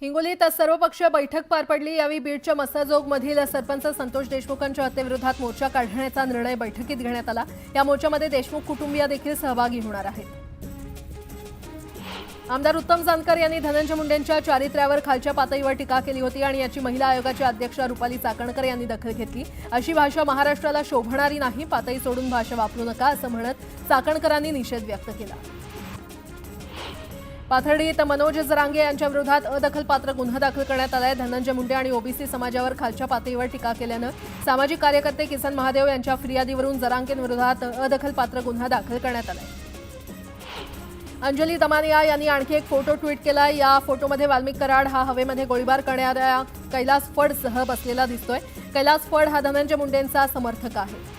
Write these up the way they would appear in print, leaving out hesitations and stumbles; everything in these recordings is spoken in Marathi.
हिंगोलीत सर्वपक्षीय बैठक पार पडली। यावेळी बीडच्या मसाजोगमधील सरपंच संतोष देशमुखांच्या हत्येविरोधात मोर्चा काढण्याचा निर्णय बैठकीत घेण्यात आला। या मोर्चामध्ये देशमुख कुटुंबीय देखील सहभागी होणार आहेत। आमदार उत्तम जानकर यांनी धनंजय मुंडेंच्या चारित्र्यावर खालच्या पातळीवर टीका केली होती आणि याची महिला आयोगाच्या अध्यक्ष रुपाली चाकणकर यांनी दखल घेतली। अशी भाषा महाराष्ट्राला शोभणारी नाही, पातळी सोडून भाषा वापरू नका असं म्हणत चाकणकरांनी निषेध व्यक्त केला। पाथर्डीत मनोज जरांगे यांच्या विरोधात अदखलपात्र गुन्हा दाखल करण्यात आलाय। धनंजय मुंडे आणि ओबीसी समाजावर खालच्या पातळीवर टीका केल्यानं सामाजिक कार्यकर्ते किसन महादेव यांच्या फिर्यादीवरून जरांगेंविरोधात अदखलपात्र गुन्हा दाखल करण्यात आलाय। अंजली दमानिया यांनी आणखी एक फोटो ट्विट केला। या फोटोमध्ये वाल्मिक कराड हा हवेमध्ये गोळीबार करणाऱ्या कैलास फडसह बसलेला दिसतोय। कैलास फड हा धनंजय मुंडेंचा समर्थक आहे।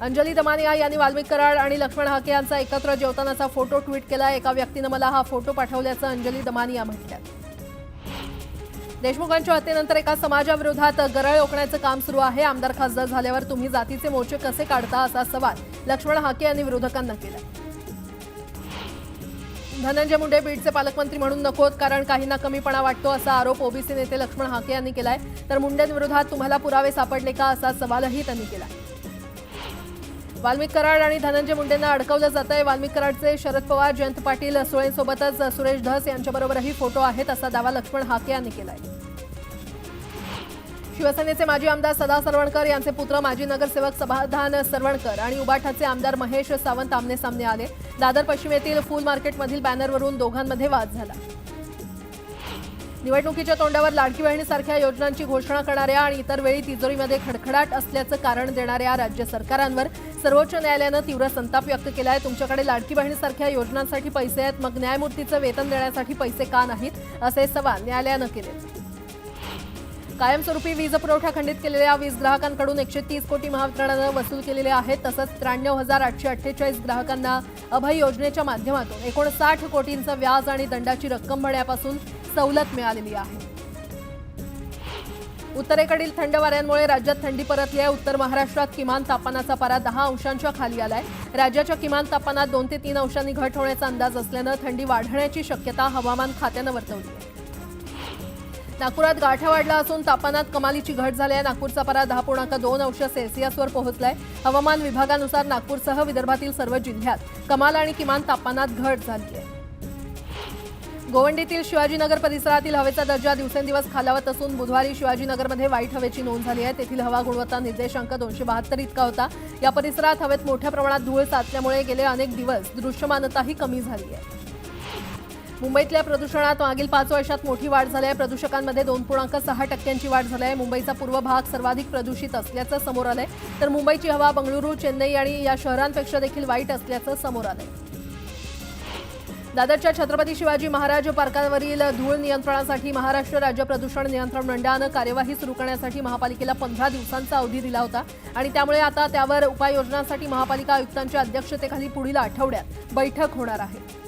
अंजली दमानिया यांनी वाल्मिक कराड आणि लक्ष्मण हाके यांचा एकत्र जेवतानाचा फोटो ट्विट केला। एका व्यक्तीने मला हा फोटो पाठवल्याचं अंजली दमानिया म्हटलं। देशमुखांच्या हत्येनंतर एका समाजाविरोधात गरळ ओकण्याचं काम सुरू आहे। आमदार खासदार झाल्यावर तुम्ही जातीचे मोर्चे कसे काढता असा सवाल लक्ष्मण हाके यांनी विरोधकांना केला। धनंजय मुंडे बीडचे पालकमंत्री म्हणून नकोत कारण काहींना कमीपणा वाटतो असा आरोप ओबीसी नेते लक्ष्मण हाके यांनी केलाय। तर मुंडेंविरोधात तुम्हाला पुरावे सापडले का असा सवालही त्यांनी केला। वाल्मिक कराड आणि धनंजय मुंडेंना अडकवलं जातंय। वाल्मिक कराडचे शरद पवार, जयंत पाटील, सुळेंसोबतच सुरेश धस यांच्याबरोबरही फोटो आहेत असा दावा लक्ष्मण हाके यांनी केलाय। शिवसेनेचे माजी आमदार सदा सरवणकर यांचे पुत्र माजी नगरसेवक समाधान सरवणकर आणि उबाठाचे आमदार महेश सावंत आमने सामने आले। दादर पश्चिमेतील फूल मार्केटमधील बॅनरवरून दोघांमध्ये वाद झाला। निवडणुकीच्या तोंडावर लाडकी बहिणीसारख्या योजनांची घोषणा करणाऱ्या आणि इतर वेळी तिजोरीमध्ये खडखडाट असल्याचं कारण देणाऱ्या राज्य सरकारांवर सर्वोच्च न्यायालयानं तीव्र संताप व्यक्त केलाय। तुमच्याकडे लाडकी बहिणीसारख्या योजनांसाठी पैसे आहेत, मग न्यायमूर्तीचं वेतन देण्यासाठी पैसे का नाहीत असे सवाल न्यायालयानं केले। कायमस्वरूपी वीज पुरवठा खंडित केलेल्या वीज ग्राहकांकडून 130 कोटी महावितरणानं वसूल केलेले आहेत। तसंच 93,848 ग्राहकांना अभय योजनेच्या माध्यमातून 59 कोटींचं व्याज आणि दंडाची रक्कम भरण्यापासून सवलत मिळालेली आहे। उत्तरेकडील थंड वाऱ्यांमुळे राज्यात थंडी परतली आहे। उत्तर महाराष्ट्रात किमान तापमानाचा पारा 10 अंशांच्या खाली आलाय। राज्याच्या किमान तापमानात 2 ते 3 अंशांनी घट होण्याचा अंदाज असल्यानं थंडी वाढण्याची शक्यता हवामान खात्यानं वर्तवली आहे। नागपुरात गारठा वाढला असून तापमानात कमालीची घट झाली आहे। नागपूरचा पारा 10.2 अंश सेल्सिअसवर पोहोचलाय। हवामान विभागानुसार नागपूरसह विदर्भातील सर्व जिल्ह्यात कमाल आणि किमान तापमानात घट झाली आहे। गोवंडीतील शिवाजीनगर परिसरातील हवेचा दर्जा दिवसेंदिवस खालावत असून बुधवारी शिवाजीनगरमध्ये वाईट हवेची नोंद झाली आहे। तेथील हवा गुणवत्ता निर्देशांक 272 इतका होता। या परिसरात हवेत मोठ्या प्रमाणात धूळ साचल्यामुळे गेले अनेक दिवस दृश्यमानताही कमी झाली आहे। मुंबईतल्या प्रदूषणात मागील 5 वर्षात मोठी वाढ झाली आहे। प्रदूषकांमध्ये 2.6% वाढ झाली आहे। मुंबईचा पूर्व भाग सर्वाधिक प्रदूषित असल्याचं समोर आलंय, तर मुंबईची हवा बंगळुरू, चेन्नई आणि या शहरांपेक्षा देखील वाईट असल्याचं समोर आलंय। दादरच्या छत्रपती शिवाजी महाराज पार्कावरील धूळ नियंत्रणासाठी महाराष्ट्र राज्य प्रदूषण नियंत्रण मंडळानं कार्यवाही सुरू करण्यासाठी महापालिकेला 15 दिवसांचा अवधी दिला होता आणि त्यामुळे आता त्यावर उपाययोजनांसाठी महापालिका आयुक्तांच्या अध्यक्षतेखाली पुढील आठवड्यात बैठक होणार आहे।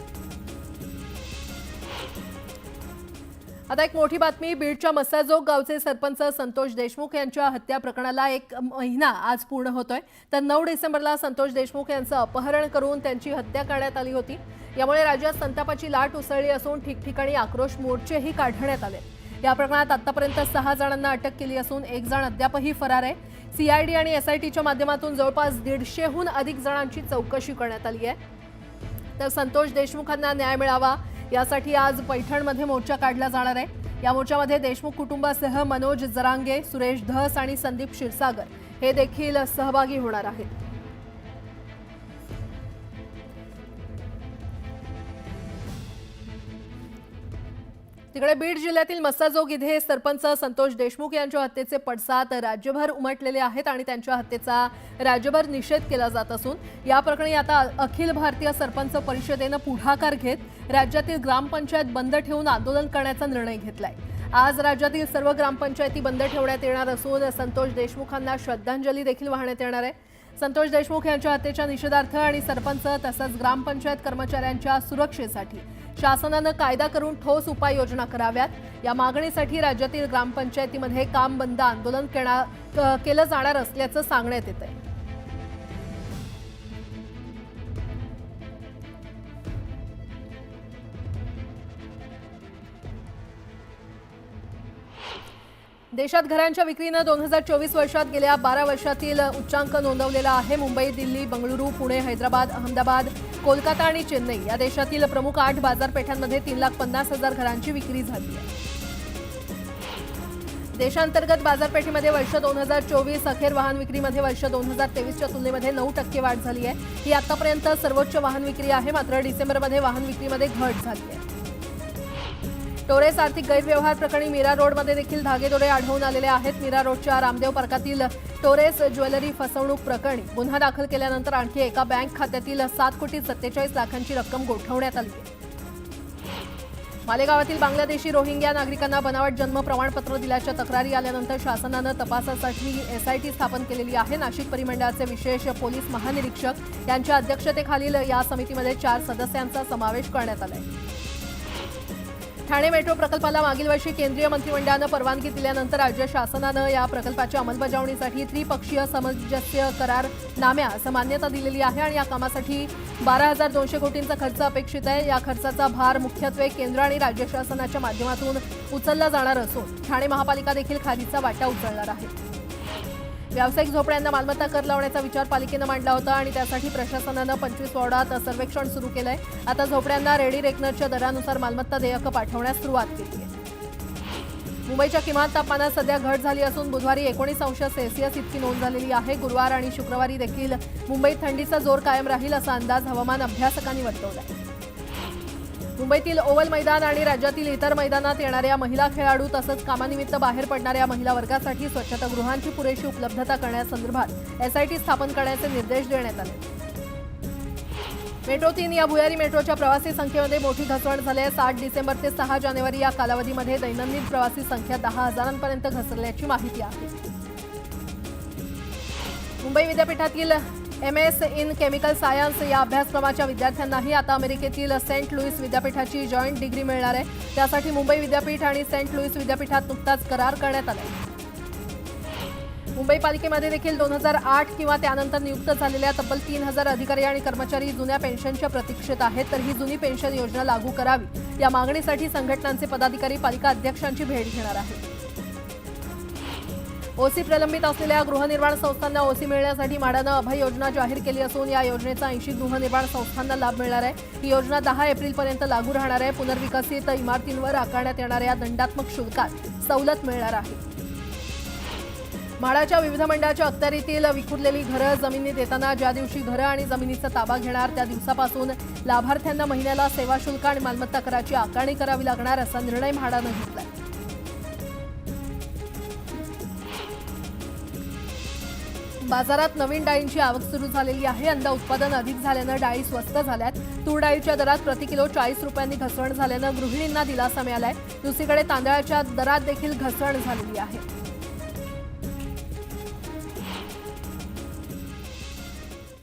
आता एक मोठी बातमी। बीडच्या मसाजोग गावचे सरपंच संतोष देशमुख यांच्या हत्या प्रकरणाला 1 महिना आज पूर्ण होतोय। तर 9 डिसेंबरला संतोष देशमुख यांचं अपहरण करून त्यांची हत्या करण्यात आली होती। यामुळे राज्यात संतापाची लाट उसळली असून ठिकठिकाणी आक्रोश मोर्चेही काढण्यात आले। या प्रकरणात आतापर्यंत 6 जणांना अटक केली असून 1 जण अद्यापही फरार आहे। सीआयडी आणि एसआयटीच्या माध्यमातून जवळपास 150हून अधिक जणांची चौकशी करण्यात आली आहे। तर संतोष देशमुखांना न्याय मिळावा यासाठी आज पैठणमध्ये मोर्चा काढला जाणार आहे। या मोर्चामध्ये देशमुख कुटुंबासह मनोज जरांगे, सुरेश धस आणि संदीप क्षीरसागर हे देखील सहभागी होणार आहेत। तिकडे बीड जिल्ह्यातील मसाजोग इथे सरपंच संतोष देशमुख यांच्या हत्येचे पडसाद राज्यभर उमटलेले आहेत आणि त्यांच्या हत्येचा राज्यभर निषेध केला जात असून या प्रकरणी आता अखिल भारतीय सरपंच परिषदेनं पुढाकार घेत राज्यातील ग्रामपंचायत बंद ठेवून आंदोलन करण्याचा निर्णय घेतलाय। आज राज्यातील सर्व ग्रामपंचायती बंद ठेवण्यात येणार असून संतोष देशमुखांना श्रद्धांजली देखील वाहण्यात येणार आहे। संतोष देशमुख यांच्या हत्येच्या निषेधार्थ आणि सरपंच तसंच ग्रामपंचायत कर्मचाऱ्यांच्या सुरक्षेसाठी शासनानं कायदा करून ठोस उपाययोजना कराव्यात या मागणीसाठी राज्यातील ग्रामपंचायतीमध्ये काम बंद आंदोलन केलं जाणार असल्याचं सांगण्यात येतंय। देशात घरांच्या विक्रीनं 2024 वर्षात गेल्या 12 वर्षातील उच्चांक नोंदवलेला आहे. मुंबई, दिल्ली, बंगळुरू, पुणे, हैदराबाद, अहमदाबाद, कोलकाता आणि चेन्नई या देशातील प्रमुख 8 बाजारपेठांमध्ये 3,50,000 घरांची विक्री झाली आहे. देशांतर्गत बाजारपेठेमध्ये वर्ष 2024 अखेर वाहन विक्रीमध्ये वर्ष 2023च्या तुलनेमध्ये 9% वाढ झाली आहे. ही आतापर्यंत सर्वोच्च वाहन विक्री आहे. मात्र डिसेंबरमध्ये वाहन विक्रीमध्ये घट झाली आहे. टोरेस आर्थिक गैरव्यवहार प्रकरणी मीरा रोडमध्ये देखील धागेदोरे आढळून आलेले आहेत. मीरा रोडच्या रामदेव पार्कातील टोरेस ज्वेलरी फसवणूक प्रकरणी गुन्हा दाखल केल्यानंतर आणखी एका बँक खात्यातील 7,47,00,000ची रक्कम गोठवण्यात आली आहे. मालेगावातील बांगलादेशी रोहिंग्या नागरिकांना बनावट जन्म प्रमाणपत्र दिल्याच्या तक्रारी आल्यानंतर शासनानं तपासासाठी एसआयटी स्थापन केलेली आहे. नाशिक परिमंडळाचे विशेष पोलीस महानिरीक्षक यांच्या अध्यक्षतेखालील या समितीमध्ये 4 सदस्यांचा समावेश करण्यात आला आहे. ठाणे मेट्रो प्रकल्पाला मागील वर्षी केंद्रीय मंत्रिमंडळानं परवानगी दिल्यानंतर राज्य शासनानं या प्रकल्पाच्या अंमलबजावणीसाठी त्रिपक्षीय सामंजस्य करारनाम्यास मान्यता दिलेली आहे आणि या कामासाठी 12,200 कोटींचा खर्च अपेक्षित आहे. या खर्चाचा भार मुख्यत्वे केंद्र आणि राज्य शासनाच्या माध्यमातून उचलला जाणार असून ठाणे महापालिका देखील खालीचा वाटा उचलणार आहे. व्यावसायिक झोपड्यांना मालमत्ता कर लावण्याचा विचार पालिकेनं मांडला होता आणि त्यासाठी प्रशासनानं 25 वॉर्डात सर्वेक्षण सुरू केलंय. आता झोपड्यांना रेडी रेकनरच्या दरानुसार मालमत्ता देयक पाठवण्यास सुरुवात केली आहे. मुंबईच्या किमान तापमानात सध्या घट झाली असून बुधवारी 19°C इतकी नोंद झालेली आहे. गुरुवार आणि शुक्रवारी देखील मुंबईत थंडीचा जोर कायम राहील असा अंदाज हवामान अभ्यासकांनी वर्तवला आहे. मुंबईतील ओव्हल मैदान आणि राज्यातील इतर मैदानात येणाऱ्या महिला खेळाडू तसंच कामानिमित्त बाहेर पडणाऱ्या महिला वर्गासाठी स्वच्छतागृहांची पुरेशी उपलब्धता करण्यासंदर्भात एसआयटी स्थापन करण्याचे निर्देश देण्यात आले. मेट्रो 3 या भुयारी मेट्रोच्या प्रवासी संख्येमध्ये मोठी घसरण झाली आहे. 7 डिसेंबर ते 6 जानेवारी या कालावधीमध्ये दैनंदिन प्रवासी संख्या 10,000पर्यंत घसरल्याची माहिती आहे. मुंबई विद्यापीठातील MS इन केमिकल सायन्स या अभ्यासक्रमाच्या विद्यार्थ्यांनाही आता अमेरिकेतील सेंट लुईस विद्यापीठाची जॉईंट डिग्री मिळणार आहे. त्यासाठी मुंबई विद्यापीठ आणि सेंट लुईस विद्यापीठात नुकताच करार करण्यात आला आहे. मुंबई पालिकेमध्ये देखील 2008 किंवा त्यानंतर नियुक्त झालेल्या तब्बल 3,000 अधिकारी आणि कर्मचारी जुन्या पेन्शनच्या प्रतीक्षेत आहेत. तर ही जुनी पेन्शन योजना लागू करावी या मागणीसाठी संघटनांचे पदाधिकारी पालिका अध्यक्षांची भेट घेणार आहेत. ओसी प्रलंबित असलेल्या गृहनिर्माण संस्थांना ओसी मिळण्यासाठी म्हाडानं अभय योजना जाहीर केली असून या योजनेचा 80 गृहनिर्माण संस्थांना लाभ मिळणार आहे. ही योजना 10 एप्रिलपर्यंत लागू राहणार आहे. पुनर्विकसित इमारतींवर आकारण्यात येणाऱ्या दंडात्मक शुल्कात सवलत मिळणार आहे. म्हाडाच्या विविध मंडळाच्या अखत्यारीतील विखुरलेली घरं जमिनी देताना ज्या दिवशी घरं आणि जमिनीचा ताबा घेणार त्या दिवसापासून लाभार्थ्यांना महिन्याला सेवा शुल्क आणि मालमत्ता कराची आकारणी करावी लागणार असा निर्णय म्हाडानं घेतलाय. बाजारात नवीन डाळींची आवक सुरू झालेली आहे. यंदा उत्पादन अधिक झाल्यानं डाळी स्वस्त झाल्यात. तूर डाळीच्या दरात प्रति किलो 40 रुपयांनी घसरण झाल्यानं गृहिणींना दिलासा मिळालाय. दुसरीकडे तांदळाच्या दरात देखील घसरण झालेली आहे.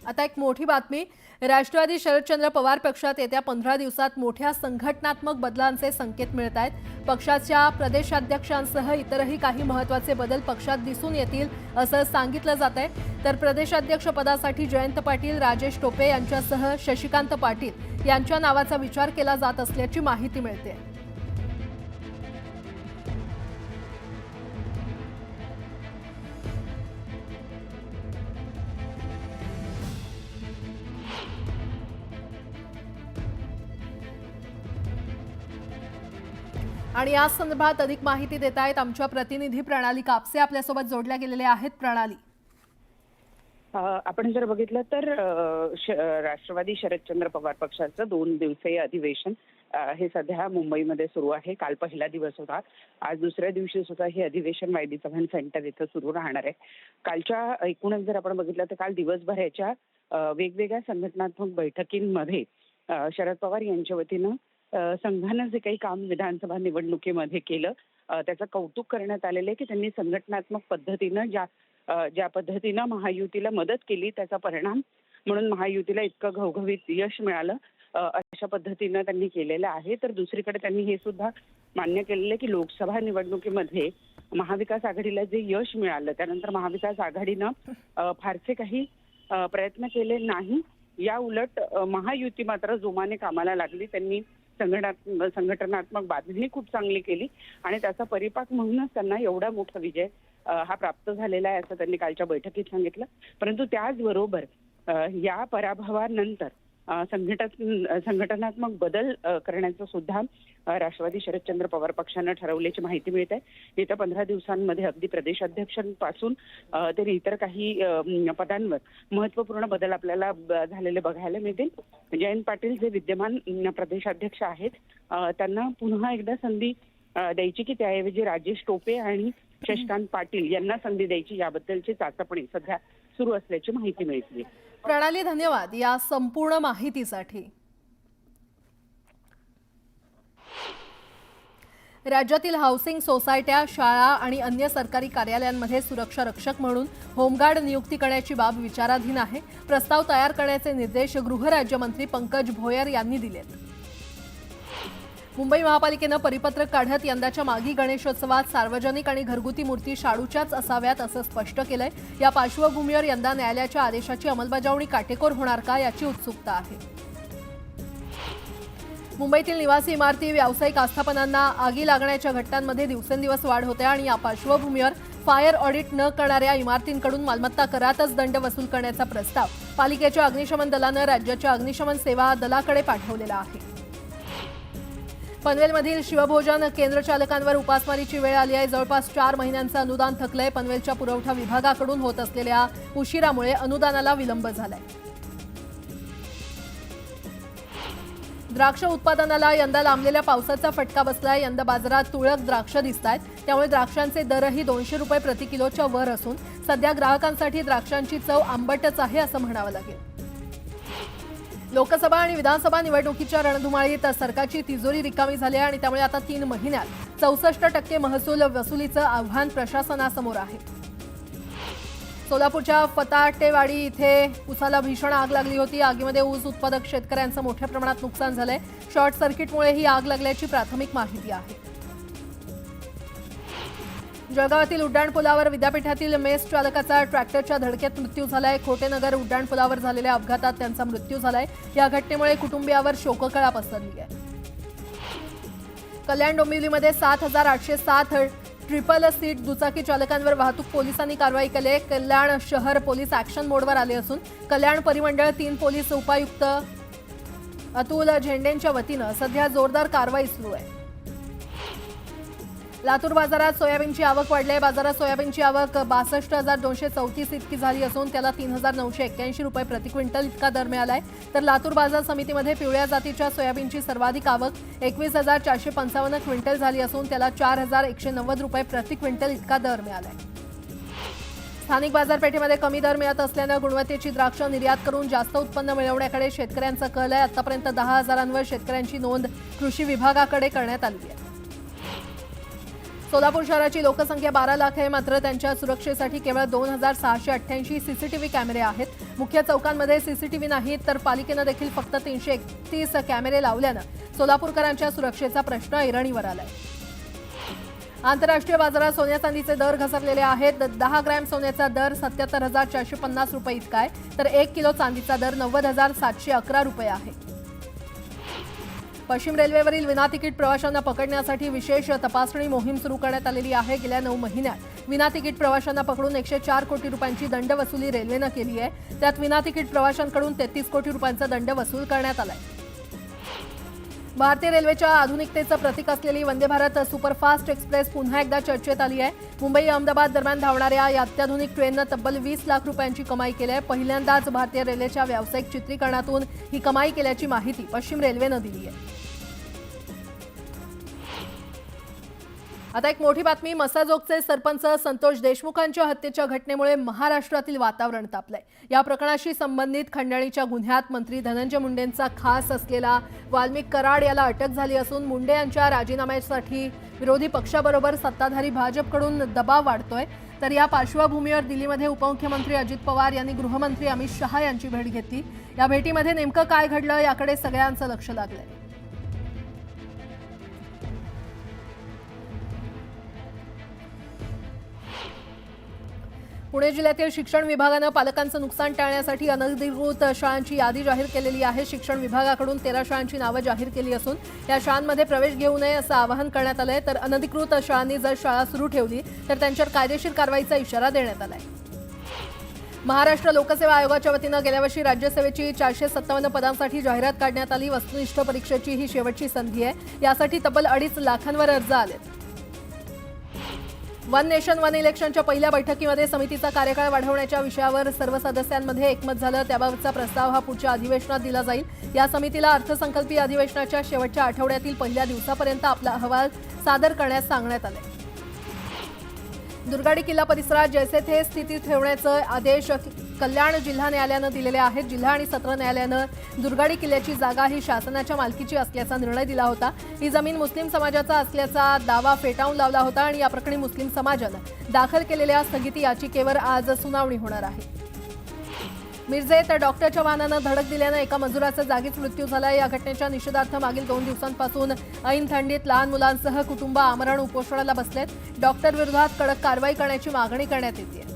आता एक मोठी बातमी. राष्ट्रवादी शरदचंद्र पवार पक्षात येत्या 15 दिवसात मोठ्या संघटनात्मक बदलांचे संकेत मिळत आहेत. पक्षाच्या प्रदेशाध्यक्षांसह इतरही काही महत्त्वाचे बदल पक्षात दिसून येतील असं सांगितलं जात आहे. तर प्रदेशाध्यक्ष पदासाठी जयंत पाटील, राजेश टोपे यांच्यासह शशिकांत पाटील यांच्या नावाचा विचार केला जात असल्याची माहिती मिळते. आणि या संदर्भात अधिक माहिती देत आहेत आमच्या प्रतिनिधी प्रणाली कापसे आपल्यासोबत जोडल्या गेलेल्या आहेत. प्रणाली, आपण जर बघितलं तर राष्ट्रवादी शरदचंद्र पवार पक्षाचं 2 दिवसीय अधिवेशन हे सध्या मुंबईमध्ये सुरू आहे. काल पहिला दिवस होता. आज दुसऱ्या दिवशी सुद्धा हे अधिवेशन वाय डी चव्हाण सेंटर इथं सुरू राहणार आहे. कालच्या एकूणच जर आपण बघितलं तर काल दिवसभराच्या वेगवेगळ्या संघटनात्मक बैठकींमध्ये शरद पवार यांच्या वतीनं संघानं जे काही काम विधानसभा निवडणुकीमध्ये केलं त्याचं कौतुक करण्यात आलेलं आहे की त्यांनी संघटनात्मक पद्धतीनं ज्या पद्धतीनं महायुतीला मदत केली त्याचा परिणाम म्हणून महायुतीला इतकं घवघवीत यश मिळालं अशा पद्धतीनं त्यांनी केलेलं आहे. तर दुसरीकडे त्यांनी हे सुद्धा मान्य केलेलं आहे की लोकसभा निवडणुकीमध्ये महाविकास आघाडीला जे यश मिळालं त्यानंतर महाविकास आघाडीनं फारसे काही प्रयत्न केले नाही. या उलट महायुती मात्र जोमाने कामाला लागली. त्यांनी संघटनात्मक बांधणी खूप चांगली केली आणि त्याचा परिपाक म्हणूनच त्यांना एवढा मोठा विजय हा प्राप्त झालेला आहे असं त्यांनी कालच्या बैठकीत सांगितलं. परंतु त्याचबरोबर या पराभवानंतर संघटनात्मक बदल करण्याचं सुद्धा राष्ट्रवादी शरदचंद्र पवार पक्षानं ठरवल्याची माहिती मिळते. येत्या 15 दिवसांमध्ये अगदी प्रदेशाध्यक्षांपासून तर इतर काही पदांवर महत्त्वपूर्ण बदल आपल्याला झालेले बघायला मिळतील. जयंत पाटील जे विद्यमान प्रदेशाध्यक्ष आहेत त्यांना पुन्हा एकदा संधी द्यायची की त्याऐवजी राजेश टोपे आणि शशिकांत पाटील यांना संधी द्यायची याबद्दलची चाचपणी सध्या सुरू असल्याची माहिती मिळते. प्रणाली, धन्यवाद या संपूर्ण माहितीसाठी. राज्यातील हाऊसिंग सोसायट्या, शाळा आणि अन्य सरकारी कार्यालयांमध्ये सुरक्षा रक्षक म्हणून होमगार्ड नियुक्ती करण्याची बाब विचाराधीन आहे. प्रस्ताव तयार करण्याचे निर्देश गृहराज्यमंत्री पंकज भोयर यांनी दिलेत. मुंबई महापालिकेनं परिपत्रक काढत यंदाच्या मागी गणेशोत्सवात सार्वजनिक आणि घरगुती मूर्ती शाडूच्याच असाव्यात असं स्पष्ट केलंय. या पार्श्वभूमीवर यंदा न्यायालयाच्या आदेशाची अंमलबजावणी काटेकोर होणार का याची उत्सुकता आहे. मुंबईतील निवासी इमारती, व्यावसायिक आस्थापनांना आगी लागण्याच्या घटनांमध्ये दिवसेंदिवस वाढ होते आणि या पार्श्वभूमीवर फायर ऑडिट न करणाऱ्या इमारतींकडून मालमत्ता करातच दंड वसूल करण्याचा प्रस्ताव पालिकेच्या अग्निशमन दलानं राज्याच्या अग्निशमन सेवा दलाकडे पाठवलेला आहे. पनवेलमधील शिवभोजन केंद्र चालकांवर उपासमारीची वेळ आली आहे. जवळपास 4 महिन्यांचं अनुदान थकलंय. पनवेलच्या पुरवठा विभागाकडून होत असलेल्या उशिरामुळे अनुदानाला विलंब झालाय. द्राक्ष उत्पादनाला यंदा लांबलेल्या पावसाचा फटका बसलाय. यंदा बाजारात तुरळक द्राक्ष दिसतायत. त्यामुळे द्राक्षांचे दरही 200 रुपये प्रति किलोच्या वर असून सध्या ग्राहकांसाठी द्राक्षांची चव आंबटच आहे असं म्हणावं लागेल. लोकसभा आणि विधानसभा निवडणुकीच्या रणधुमाळीत सरकारची तिजोरी रिकामी झाली आहे आणि त्यामुळे आता 3 महिन्यात 64% महसूल वसुलीचं आव्हान प्रशासनासमोर आहे. सोलापूरच्या फताटेवाडी इथे ऊसाला भीषण आग लागली होती. आगीमध्ये ऊस उत्पादक शेतकऱ्यांचं मोठ्या प्रमाणात नुकसान झालंय. शॉर्ट सर्किटमुळे ही आग लागल्याची प्राथमिक माहिती आहे. जळगावातील उड्डाणपुलावर विद्यापीठातील मेस चालकाचा ट्रॅक्टरच्या धडकेत मृत्यू झालाय. खोटेनगर उड्डाणपुलावर झालेल्या अपघातात त्यांचा मृत्यू झालाय. या घटनेमुळे कुटुंबियावर शोककळा पसरली आहे. कल्याण डोंबिवलीमध्ये 7,807 ट्रिपल सीट दुचाकी चालकांवर वाहतूक पोलिसांनी कारवाई केली आहे. कल्याण शहर पोलीस ॲक्शन मोडवर आले असून कल्याण परिमंडळ 3 पोलीस उपायुक्त अतुल झेंडेंच्या वतीनं सध्या जोरदार कारवाई सुरू आहे. लातूर बाजारात सोयाबीनची आवक वाढली आहे. बाजारात सोयाबीनची आवक 62,234 इतकी झाली असून त्याला 3,981 रुपये प्रति क्विंटल इतका दर मिळाला आहे. तर लातूर बाजार समितीमध्ये पिवळ्या जातीच्या सोयाबीनची सर्वाधिक आवक 21,455 क्विंटल झाली असून त्याला 4,190 रुपये प्रति क्विंटल इतका दर मिळाला आहे. स्थानिक बाजारपेठेमध्ये कमी दर मिळत असल्यानं गुणवत्तेची द्राक्ष निर्यात करून जास्त उत्पन्न मिळवण्याकडे शेतकऱ्यांचा कल आहे. आतापर्यंत 10,000वर शेतकऱ्यांची नोंद कृषी विभागाकडे करण्यात आली आहे. सोलापूर शहराची लोकसंख्या 12 लाख आहे. मात्र त्यांच्या सुरक्षेसाठी केवळ 2,688 सीसीटीव्ही कॅमेरे आहेत. मुख्य चौकांमध्ये सीसीटीव्ही नाहीत तर पालिकेनं देखील फक्त 331 कॅमेरे लावल्यानं सोलापूरकरांच्या सुरक्षेचा प्रश्न ऐरणीवर आलाय. आंतरराष्ट्रीय बाजारात सोन्या चांदीचे दर घसरलेले आहेत. 10 ग्रॅम सोन्याचा दर 77,450 रुपये इतका आहे तर 1 किलो चांदीचा दर 90,711 रुपये आहे. पश्चिम रेल्वेवरील विनातिकीट प्रवाशांना पकडण्यासाठी विशेष तपासणी मोहीम सुरू करण्यात आलेली आहे. गेल्या 9 महिन्यात विनातिकीट प्रवाशांना पकडून 104 कोटी रुपयांची दंड वसुली रेल्वेनं केली आहे. त्यात विनातिकीट प्रवाशांकडून 33 कोटी रुपयांचा दंड वसूल करण्यात आलाय. भारतीय रेल्वेच्या आधुनिकतेचं प्रतीक असलेली वंदे भारत सुपरफास्ट एक्सप्रेस पुन्हा एकदा चर्चेत आली आहे. मुंबई अहमदाबाद दरम्यान धावणाऱ्या या अत्याधुनिक ट्रेननं तब्बल 20 लाख रुपयांची कमाई केली आहे. पहिल्यांदाच भारतीय रेल्वेच्या व्यावसायिक चित्रीकरणातून ही कमाई केल्याची माहिती पश्चिम रेल्वेनं दिली आहे. आता एक मोठी बातमी. मसाजोगचे सरपंच संतोष देशमुखांच्या हत्येच्या घटनेमुळे महाराष्ट्रातील वातावरण तापलंय. या प्रकरणाशी संबंधित खंडणीच्या गुन्ह्यात मंत्री धनंजय मुंडेंचा खास असलेला वाल्मिक कराड याला अटक झाली असून मुंडे यांच्या राजीनाम्यासाठी विरोधी पक्षाबरोबर सत्ताधारी भाजपकडून दबाव वाढतोय. तर या पार्श्वभूमीवर दिल्लीमध्ये उपमुख्यमंत्री अजित पवार यांनी गृहमंत्री अमित शहा यांची भेट घेतली. या भेटीमध्ये नेमकं काय घडलं याकडे सगळ्यांचं लक्ष लागलंय. पुणे जिल्ह्यातील शिक्षण विभागानं पालकांचं नुकसान टाळण्यासाठी अनधिकृत शाळांची यादी जाहीर केलेली आहे. शिक्षण विभागाकडून 13 शाळांची नावं जाहीर केली असून या शाळांमध्ये प्रवेश घेऊ नये असं आवाहन करण्यात आलंय. तर अनधिकृत शाळांनी जर शाळा सुरू ठेवली तर त्यांच्यावर कायदेशीर कारवाईचा इशारा देण्यात आलाय. महाराष्ट्र लोकसेवा आयोगाच्या वतीनं गेल्या वर्षी राज्यसेवेची 457 पदांसाठी जाहिरात काढण्यात आली. वस्तुनिष्ठ परीक्षेची ही शेवटची संधी आहे. यासाठी तब्बल 2.5 लाखांवर अर्ज आलेत. वन नेशन वन इलेक्शनच्या पहिल्या बैठकीमध्ये समितीचा कार्यकाळ वाढवण्याच्या विषयावर सर्व सदस्यांमध्ये एकमत झालं. त्याबाबतचा प्रस्ताव हा पुढच्या अधिवेशनात दिला जाईल. या समितीला अर्थसंकल्पीय अधिवेशनाच्या शेवटच्या आठवड्यातील पहिल्या दिवसापर्यंत आपला अहवाल सादर करण्यास सांगण्यात आले. दुर्गाडी किल्ला परिसरात जैसे थे स्थितीत ठेवण्याचे आदेश कल्याण जिल्हा न्यायालयानं दिलेले आहेत. जिल्हा आणि सत्र न्यायालयानं दुर्गाडी किल्ल्याची जागा ही शासनाच्या मालकीची असल्याचा निर्णय दिला होता. ही जमीन मुस्लिम समाजाचा असल्याचा दावा फेटाळून लावला होता आणि या प्रकरणी मुस्लिम समाजानं दाखल केलेल्या स्थगिती याचिकेवर आज सुनावणी होणार आहे. मिरजेत डॉक्टरच्या वाहनानं धडक दिल्यानं एका मजुराचा जागीच मृत्यू झाला. या घटनेच्या निषेधार्थ मागील 2 दिवसांपासून ऐन थंडीत लहान मुलांसह कुटुंब आमरण उपोषणाला बसलेत. डॉक्टर विरोधात कडक कारवाई करण्याची मागणी करण्यात येते.